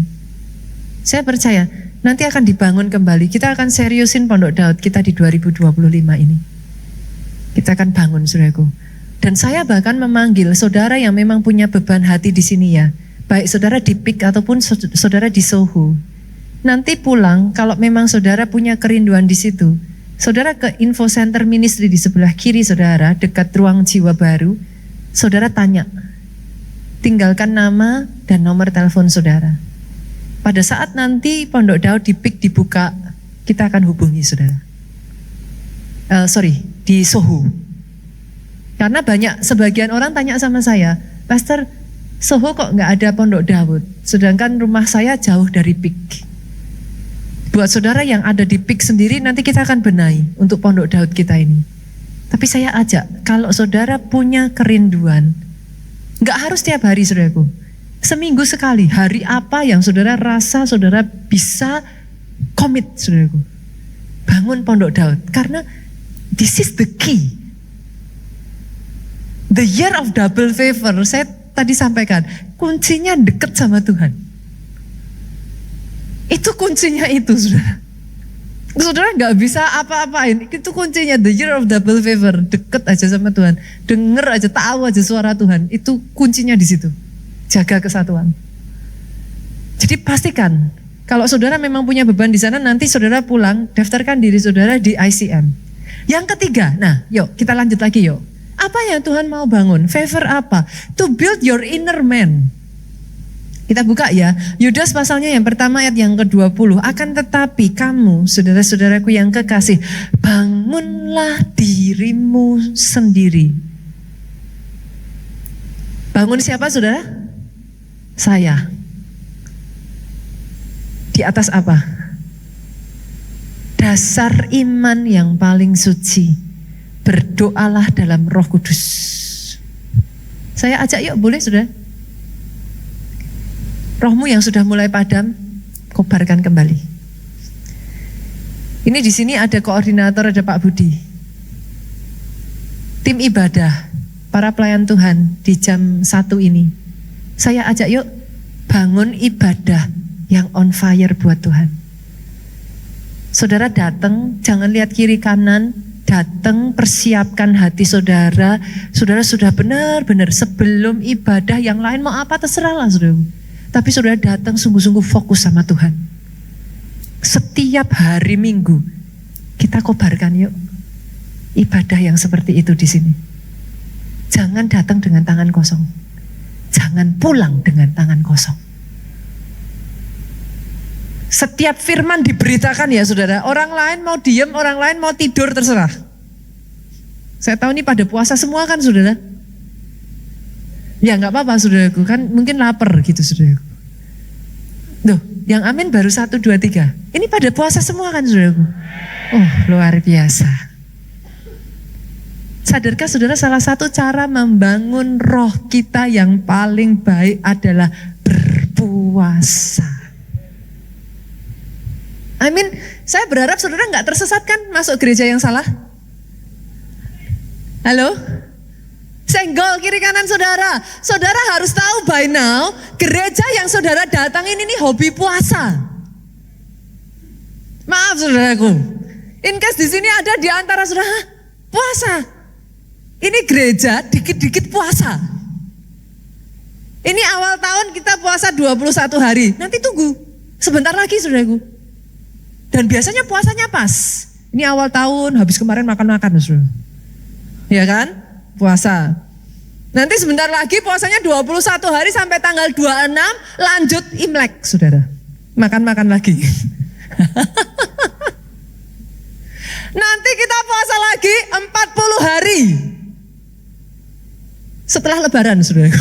Saya percaya nanti akan dibangun kembali. Kita akan seriusin Pondok Daud kita di 2025 ini. Kita akan bangun, saudaraku. Dan saya bahkan memanggil saudara yang memang punya beban hati di sini ya. Baik saudara di PIK ataupun saudara di Soho. Nanti pulang kalau memang saudara punya kerinduan di situ, saudara ke Info Center Ministry di sebelah kiri saudara, dekat ruang jiwa baru. Saudara tanya, tinggalkan nama dan nomor telepon saudara. Pada saat nanti Pondok Daud di PIK dibuka, kita akan hubungi saudara. Di Soho. Karena sebagian orang tanya sama saya, Pastor, Soho kok nggak ada Pondok Daud, sedangkan rumah saya jauh dari PIK. Buat saudara yang ada di PIK sendiri, nanti kita akan benahi untuk Pondok Daud kita ini. Tapi saya ajak, kalau saudara punya kerinduan, nggak harus tiap hari saudaraku. Seminggu sekali, hari apa yang saudara rasa saudara bisa komit saudaraku. Bangun Pondok Daud, karena this is the key. The year of double favor, saya tadi sampaikan, kuncinya dekat sama Tuhan. Itu kuncinya itu saudara. Saudara nggak bisa apa-apain, itu kuncinya the year of double favor, deket aja sama Tuhan, denger aja, tahu aja suara Tuhan, itu kuncinya di situ. Jaga kesatuan. Jadi pastikan kalau saudara memang punya beban di sana, nanti saudara pulang daftarkan diri saudara di ICM. Yang ketiga, nah yuk kita lanjut lagi yuk. Apa yang Tuhan mau bangun? Favor apa? To build your inner man. Kita buka ya, Yudas pasalnya yang pertama ayat yang ke-20. Akan tetapi kamu, saudara-saudaraku yang kekasih, bangunlah dirimu sendiri. Bangun siapa saudara? Saya. Di atas apa? Dasar iman yang paling suci. Berdoalah dalam Roh Kudus. Saya ajak yuk, boleh saudara? Rohmu yang sudah mulai padam, kobarkan kembali. Ini di sini ada koordinator, ada Pak Budi. Tim ibadah, para pelayan Tuhan di jam 1 ini. Saya ajak yuk, bangun ibadah yang on fire buat Tuhan. Saudara datang, jangan lihat kiri kanan, datang persiapkan hati saudara. Saudara sudah benar-benar sebelum ibadah yang lain mau apa terserahlah saudara. Tapi saudara datang sungguh-sungguh fokus sama Tuhan. Setiap hari Minggu kita kobarkan yuk ibadah yang seperti itu di sini. Jangan datang dengan tangan kosong. Jangan pulang dengan tangan kosong. Setiap firman diberitakan ya saudara. Orang lain mau diem, orang lain mau tidur terserah. Saya tahu ini pada puasa semua kan saudara. Ya nggak apa-apa saudaraku, kan mungkin lapar gitu saudaraku. Duh, yang amin baru 1, 2, 3. Ini pada puasa semua kan saudaraku. Oh luar biasa. Sadarkah saudara salah satu cara membangun roh kita yang paling baik adalah berpuasa. Amin. Saya berharap saudara nggak tersesat kan masuk gereja yang salah. Halo? Senggol kiri kanan saudara. Saudara harus tahu by now, gereja yang saudara datangin ini hobi puasa. Maaf saudaraku. In case di sini ada di antara saudara, puasa. Ini gereja dikit-dikit puasa. Ini awal tahun kita puasa 21 hari. Nanti tunggu, sebentar lagi saudaraku. Dan biasanya puasanya pas. Ini awal tahun, habis kemarin makan-makan saudara. Ya kan? Puasa. Nanti sebentar lagi puasanya 21 hari sampai tanggal 26 lanjut Imlek saudara. Makan-makan lagi. Nanti kita puasa lagi 40 hari. Setelah lebaran saudara.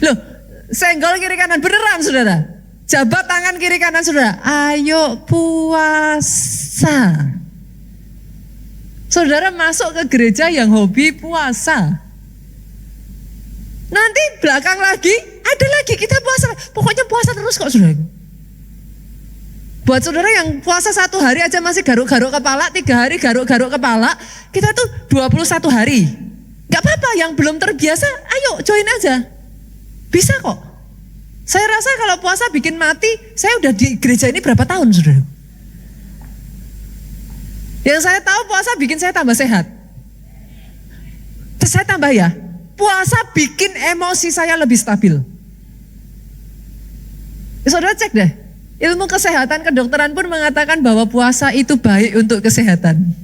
Loh, senggol kiri kanan beneran saudara. Jabat tangan kiri kanan saudara. Ayo puasa. Saudara masuk ke gereja yang hobi puasa. Nanti belakang lagi, ada lagi kita puasa. Pokoknya puasa terus kok saudara. Buat Buat saudara yang puasa 1 hari aja masih garuk-garuk kepala, 3 hari garuk-garuk kepala, kita tuh 21 hari. Gak apa-apa, yang belum terbiasa, ayo join aja. Bisa kok. Saya rasa kalau puasa bikin mati, saya udah di gereja ini berapa tahun, saudara? Yang saya tahu puasa bikin saya tambah sehat. Terus saya tambah ya, puasa bikin emosi saya lebih stabil. Saudara cek deh, ilmu kesehatan kedokteran pun mengatakan bahwa puasa itu baik untuk kesehatan.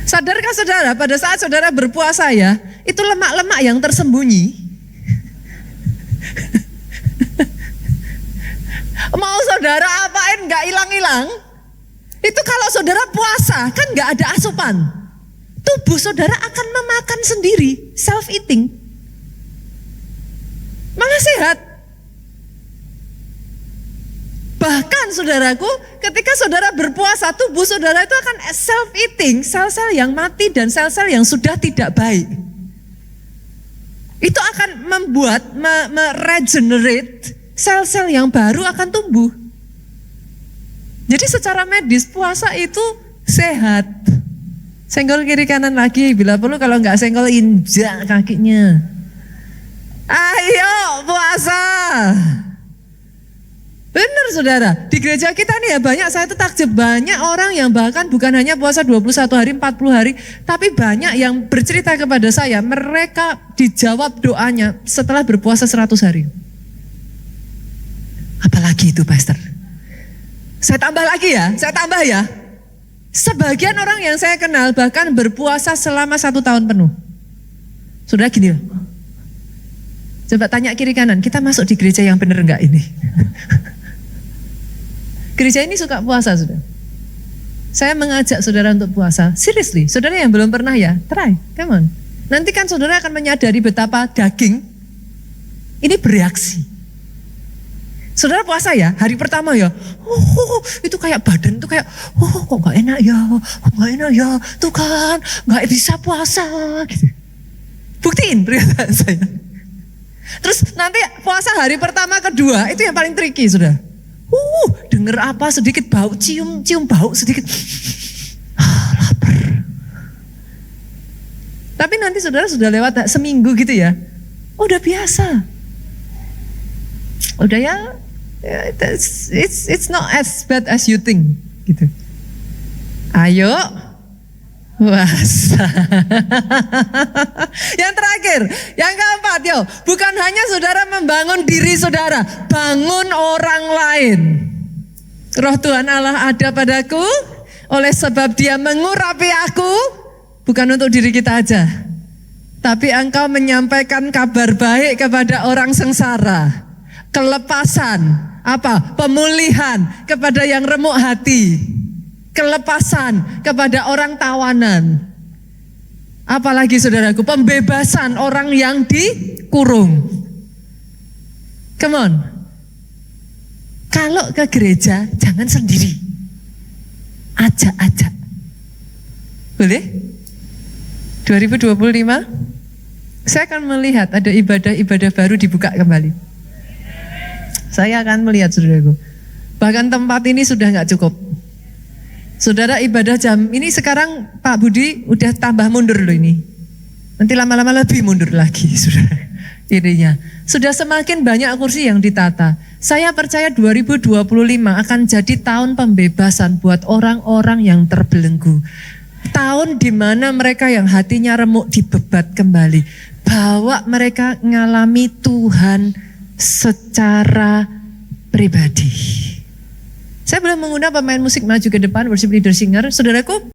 Sadarkah saudara pada saat saudara berpuasa ya, itu lemak-lemak yang tersembunyi. Mau saudara apain gak hilang-hilang? Itu kalau saudara puasa kan gak ada asupan. Tubuh saudara akan memakan sendiri, self-eating. Malah sehat. Bahkan saudaraku, ketika saudara berpuasa, tubuh saudara itu akan self-eating, sel-sel yang mati dan sel-sel yang sudah tidak baik. Itu akan membuat, meregenerate, sel-sel yang baru akan tumbuh. Jadi secara medis puasa itu sehat. Senggol kiri kanan lagi, bila perlu kalau nggak senggol injak kakinya. Ayo puasa. Benar saudara, di gereja kita nih ya banyak, saya tuh takjub banyak orang yang bahkan bukan hanya puasa 21 hari, 40 hari, tapi banyak yang bercerita kepada saya, mereka dijawab doanya setelah berpuasa 100 hari. Apalagi itu pastor? Saya tambah ya. Sebagian orang yang saya kenal bahkan berpuasa selama 1 tahun penuh. Saudara gini loh, coba tanya kiri kanan, kita masuk di gereja yang benar enggak ini? Gereja ini suka puasa, saudara. Saya mengajak saudara untuk puasa. Seriously, saudara yang belum pernah ya, try, come on. Nanti kan saudara akan menyadari betapa daging ini bereaksi. Saudara puasa ya, hari pertama ya, itu kayak badan tuh kayak, kok gak enak ya, tuh kan gak bisa puasa. Gitu. Buktiin pernyataan saya. Terus nanti puasa hari pertama, kedua, itu yang paling tricky saudara. Denger apa sedikit bau, cium bau sedikit. Lapar. Tapi nanti saudara sudah lewat seminggu gitu ya. Udah biasa. Udah ya, it's not as bad as you think gitu. Ayo puasa. Yang terakhir, yang keempat, bukan hanya saudara membangun diri saudara, bangun orang lain. Roh Tuhan Allah ada padaku, oleh sebab Dia mengurapi aku, bukan untuk diri kita aja, tapi engkau menyampaikan kabar baik kepada orang sengsara, kelepasan, pemulihan kepada yang remuk hati, kelepasan kepada orang tawanan. Apalagi saudaraku, pembebasan orang yang dikurung. Come on. Kalau ke gereja jangan sendiri. Ajak-ajak. Boleh? 2025 saya akan melihat ada ibadah-ibadah baru dibuka kembali. Saya akan melihat saudaraku. Bahkan tempat ini sudah gak cukup. Saudara, ibadah jam ini sekarang Pak Budi udah tambah mundur loh ini. Nanti lama-lama lebih mundur lagi saudara. Ininya. Sudah semakin banyak kursi yang ditata. Saya percaya 2025 akan jadi tahun pembebasan buat orang-orang yang terbelenggu. Tahun di mana mereka yang hatinya remuk dibebat kembali. Bawa mereka ngalami Tuhan secara pribadi. Saya boleh mengundang pemain musik maju ke depan, worship leader singer. Saudaraku,